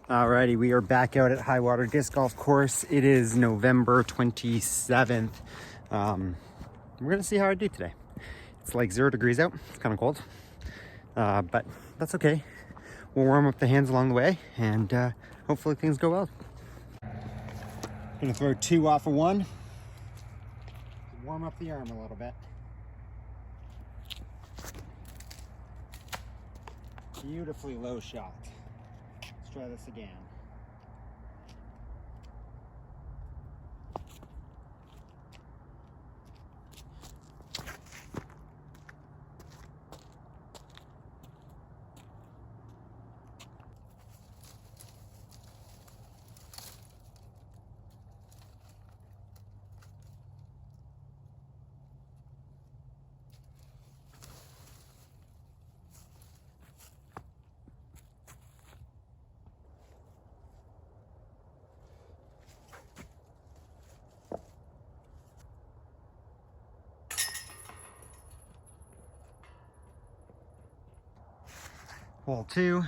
Alrighty, we are back out at Highwater Disc Golf Course. It is November 27th. We're gonna see how I do today. It's like 0 degrees out. It's kind of cold, but that's okay. We'll warm up the hands along the way, and hopefully things go well. Gonna throw 2 off of 1. Warm up the arm a little bit. Beautifully low shot. Let's try this again. Hole 2,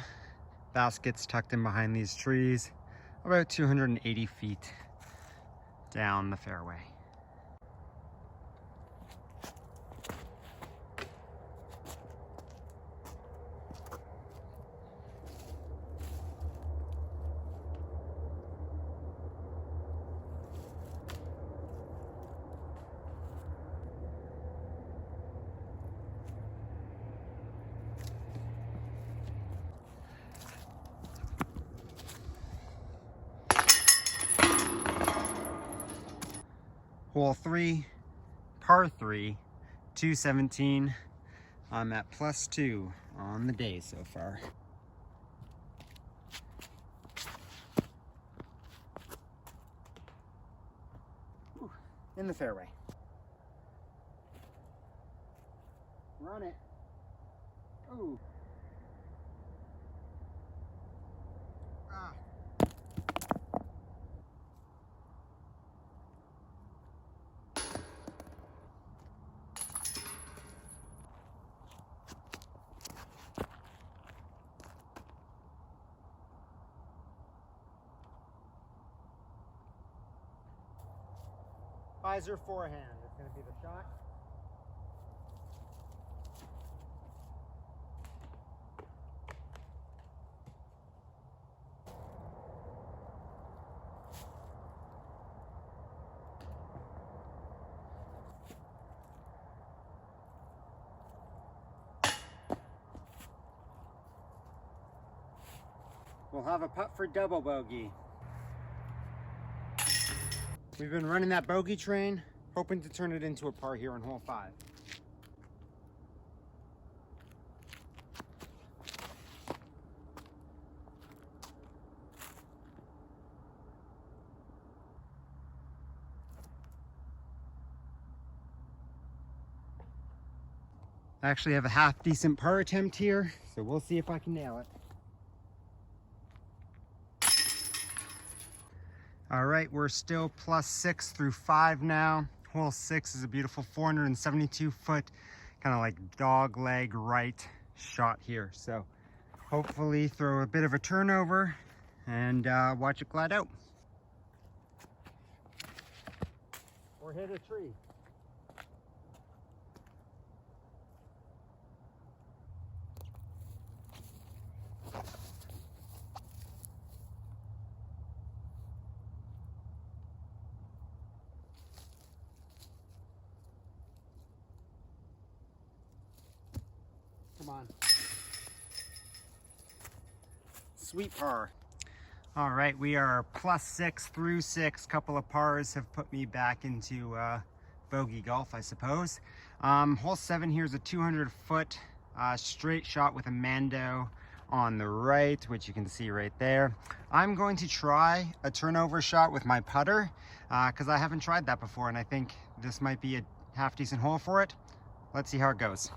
basket's tucked in behind these trees, about 280 feet down the fairway. Hole 3, par 3, 217. I'm at +2 on the day so far. Ooh, in the fairway. Run it. Ooh. Ah. Visor forehand, it's going to be the shot. We'll have a putt for double bogey. We've been running that bogey train, hoping to turn it into a par here on hole 5. I actually have a half decent par attempt here, so we'll see if I can nail it. All right, we're still +6 through 5 now. Hole 6 is a beautiful 472-foot, kind of like dog leg right shot here. So hopefully throw a bit of a turnover and watch it glide out. Or hit a tree. Come on. Sweet par. All right, we are +6 through 6. Couple of pars have put me back into bogey golf, I suppose. Hole 7 here is a 200-foot straight shot with a Mando on the right, which you can see right there. I'm going to try a turnover shot with my putter because I haven't tried that before, and I think this might be a half decent hole for it. Let's see how it goes.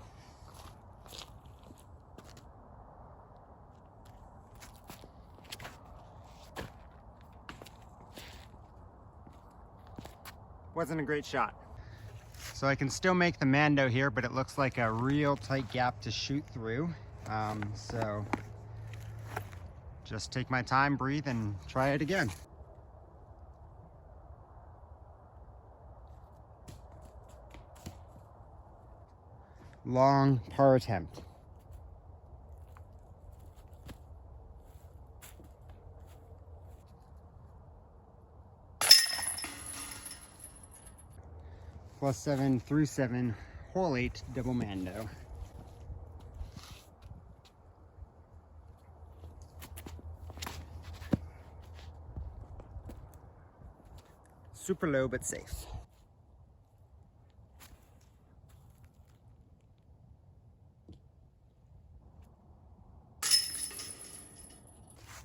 Wasn't a great shot. So I can still make the Mando here, but it looks like a real tight gap to shoot through. So just take my time, breathe, and try it again. Long par attempt. +7 through 7, hole 8, double mando. Super low but safe.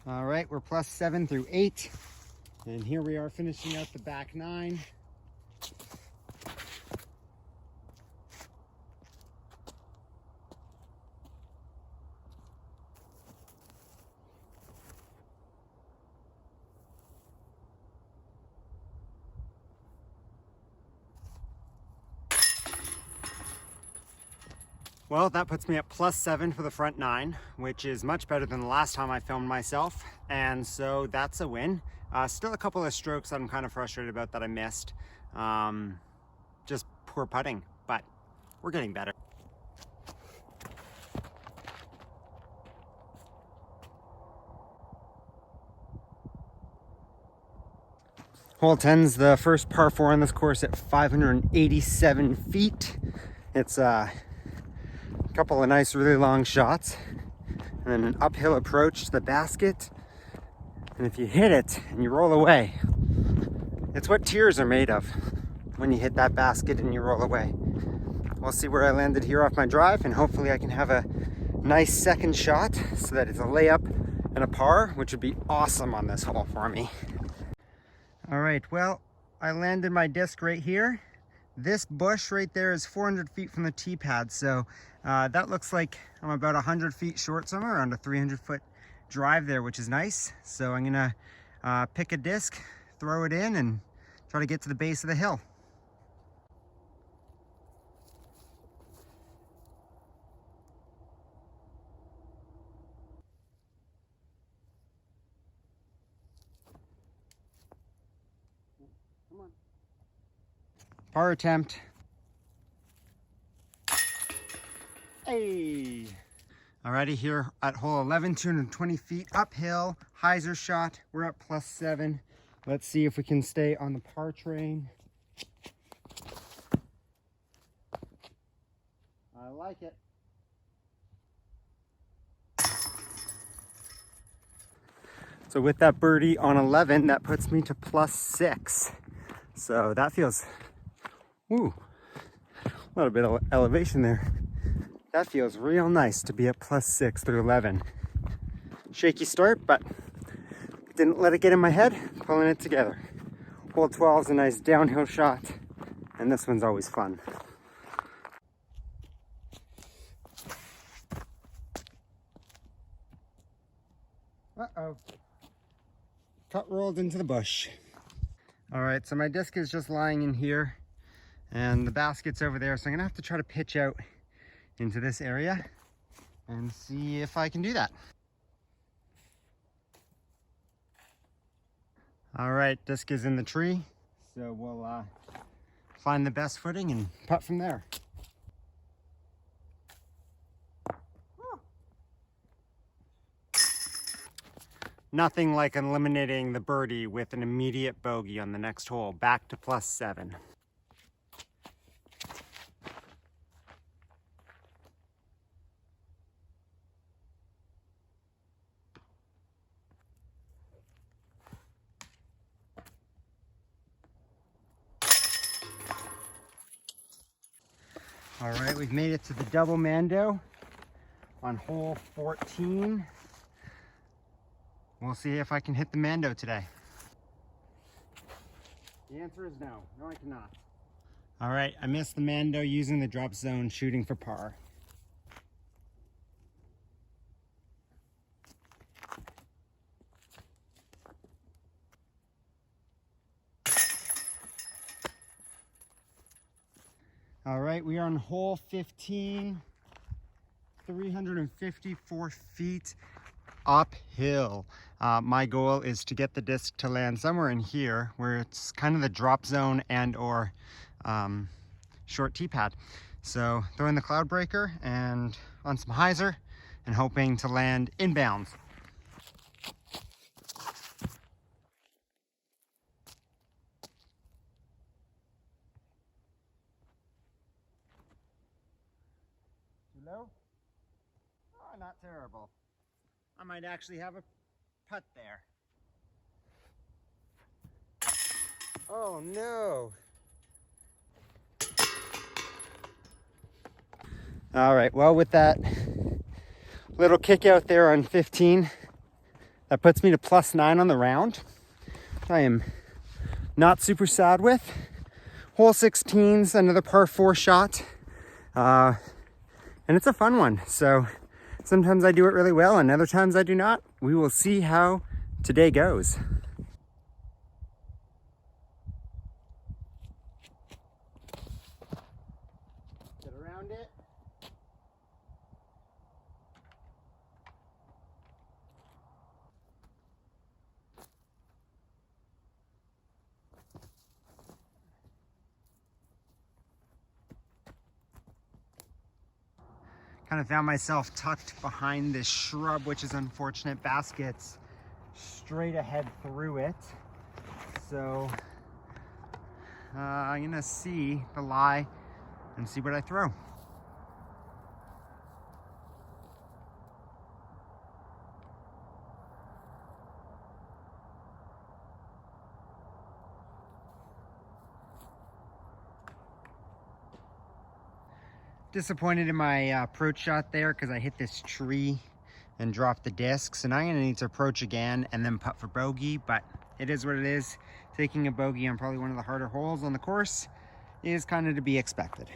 All right, we're +7 through 8, and here we are finishing out the back 9. Well, that puts me at +7 for the front 9, which is much better than the last time I filmed myself, and so that's a win. Still a couple of strokes that I'm kind of frustrated about that I missed. Just poor putting, but we're getting better. Hole 10's the first par 4 on this course at 587 feet. It's a couple of nice, really long shots, and then an uphill approach to the basket. And if you hit it and you roll away, it's what tears are made of when you hit that basket and you roll away. We'll see where I landed here off my drive, and hopefully I can have a nice second shot so that it's a layup and a par, which would be awesome on this hole for me. All right, well, I landed my disc right here. This bush right there is 400 feet from the tee pad, so that looks like I'm about 100 feet short somewhere, around a 300-foot drive there, which is nice. So I'm gonna pick a disc, throw it in, and try to get to the base of the hill. Come on. Par attempt. Hey! Alrighty, here at hole 11, 220 feet uphill, hyzer shot. We're at +7. Let's see if we can stay on the par train. I like it. So with that birdie on 11, that puts me to +6. So that feels, woo, a little bit of elevation there. That feels real nice to be at +6 through 11. Shaky start, but didn't let it get in my head, pulling it together. Hole 12 is a nice downhill shot, and this one's always fun. Uh-oh. Cut rolled into the bush. All right, so my disc is just lying in here, and the basket's over there, so I'm gonna have to try to pitch out into this area and see if I can do that. All right, disc is in the tree, so we'll find the best footing and putt from there. Nothing like eliminating the birdie with an immediate bogey on the next hole, back to +7. All right, we've made it to the double mando on hole 14. We'll see if I can hit the mando today. The answer is no. No, I cannot. All right, I missed the mando using the drop zone, shooting for par. All right, we are on hole 15, 354 feet. uphill. My goal is to get the disc to land somewhere in here where it's kind of the drop zone and or short tee pad. So throwing the cloud breaker and on some hyzer and hoping to land inbounds. Too low? Oh, not terrible. I might actually have a putt there. Oh no. All right, well, with that little kick out there on 15, that puts me to +9 on the round. I am not super sad with. Hole 16's another par 4 shot. And it's a fun one. So sometimes I do it really well and other times I do not. We will see how today goes. Get around it. Kind of found myself tucked behind this shrub, which is unfortunate. Baskets straight ahead through it. So I'm gonna see the lie and see what I throw. Disappointed in my approach shot there because I hit this tree and dropped the disc. So now I'm gonna need to approach again and then putt for bogey, but it is what it is. Taking a bogey on probably one of the harder holes on the course is kind of to be expected.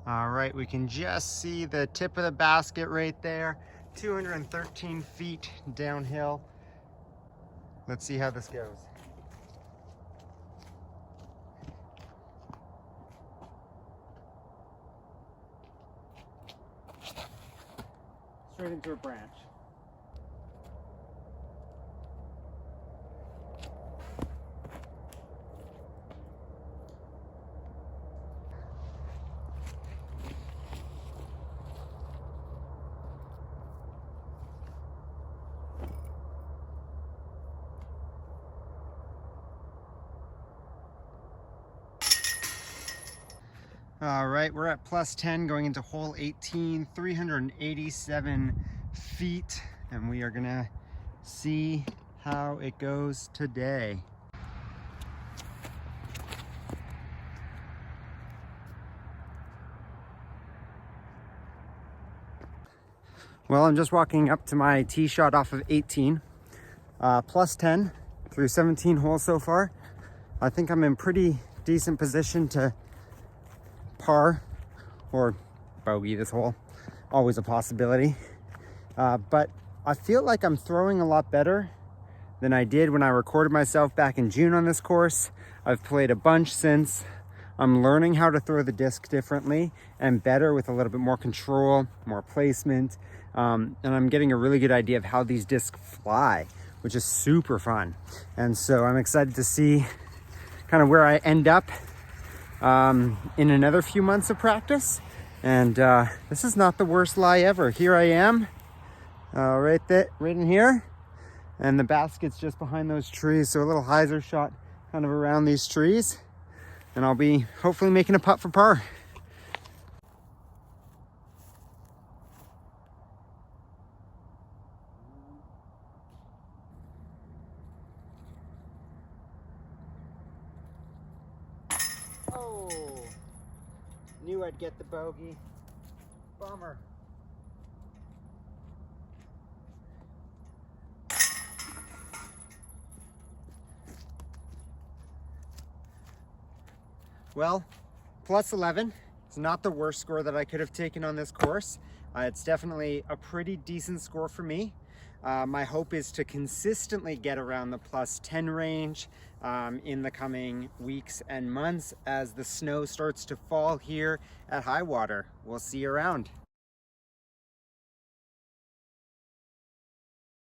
All right, we can just see the tip of the basket right there. 213 feet downhill. Let's see how this goes. Straight into a branch. All right, we're at +10 going into hole 18, 387 feet, and we are gonna see how it goes today. Well, I'm just walking up to my tee shot off of 18, +10 through 17 holes so far. I think I'm in pretty decent position to par or bogey this hole. Always a possibility. But I feel like I'm throwing a lot better than I did when I recorded myself back in June on this course. I've played a bunch since. I'm learning how to throw the disc differently and better with a little bit more control, more placement. And I'm getting a really good idea of how these discs fly, which is super fun. And so I'm excited to see kind of where I end up in another few months of practice. And this is not the worst lie ever. Here I am, right in here, and the basket's just behind those trees. So a little hyzer shot kind of around these trees, and I'll be hopefully making a putt for par. Oh, knew I'd get the bogey. Bummer. Well, +11, It's not the worst score that I could have taken on this course. It's definitely a pretty decent score for me. My hope is to consistently get around the +10 range in the coming weeks and months as the snow starts to fall here at Highwater. We'll see you around.